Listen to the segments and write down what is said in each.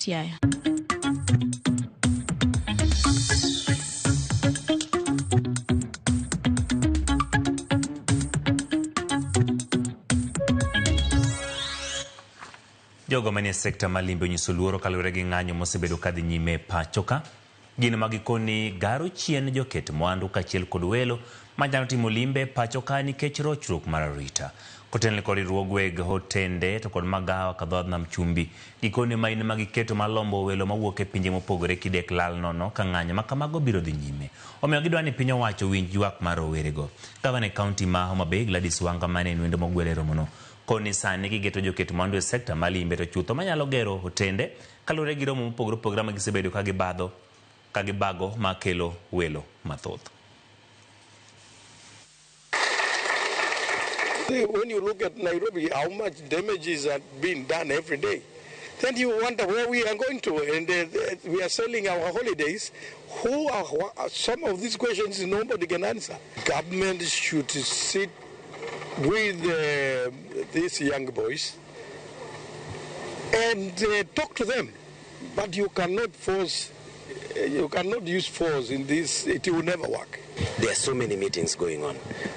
Siaya. Jogo manie sekta ma limbe onyiso luoro kaluwore gi ng'anyo mosebedo kadhi nyime pachoka. Gin magikoni garo chien joket mwandu kachiel kod welo manyalo timo limbe pachoka nikech rochruok mar arita. Kotenle kod riwruog weg hotende to kod magawa kadhodh nam chumbi gikoni maine magiketo malombo welo mawuok e pinje mopogore kidek lal nono ka ng'anyo ma kamago biro dhi nyime. Omiyo gidwa ni piny owacho winj ywak mar rowerego. Gavana e kaunti ma Homa Bay Gladys Wanga mane wendo mogwele romono koni sani gigeto joket mwandu e sekta ma limbe to chutho manyalo gero hotende kaluwore gi romo mopogore opogore ma gisebedo ka gibago makelo welo mathoth. When you look at Nairobi, how much damages are being done every day, then you wonder where we are going to. And we are selling our holidays. Who are some of these questions nobody can answer? Government should sit with these young boys and talk to them. But you cannot force, you cannot use force in this. It will never work. There are so many meetings going on.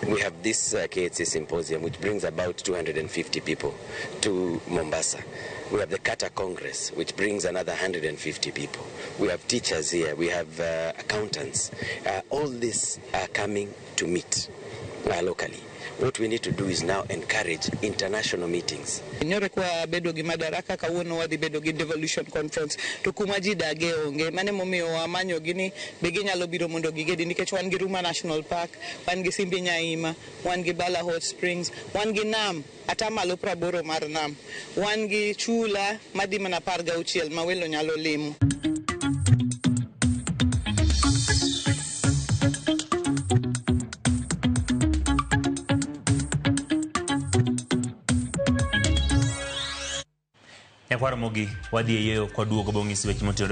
We have this KHC symposium, which brings about 250 people to Mombasa. We have the Kata Congress, which brings another 150 people. We have teachers here. We have accountants. All these are coming to meet locally. What we need to do is now encourage international meetings. Nyore kwa bedo gi madaraka kawuono wadhi bedo gi devolution conference to kuma ji dage onge mane momiyo wamanyo gini be ginyalo biro mondo gigedi nikech wan gi Ruma National Park, wan gi Simbi Nyaima, wan gi Bala Hot Springs, wan gi nam atamalo 80 mar nam, wan gi chula madhi mana 16 ma welo nyalo limo. Ramogi wadhi yeyo kwa duogo bong'isi weche motero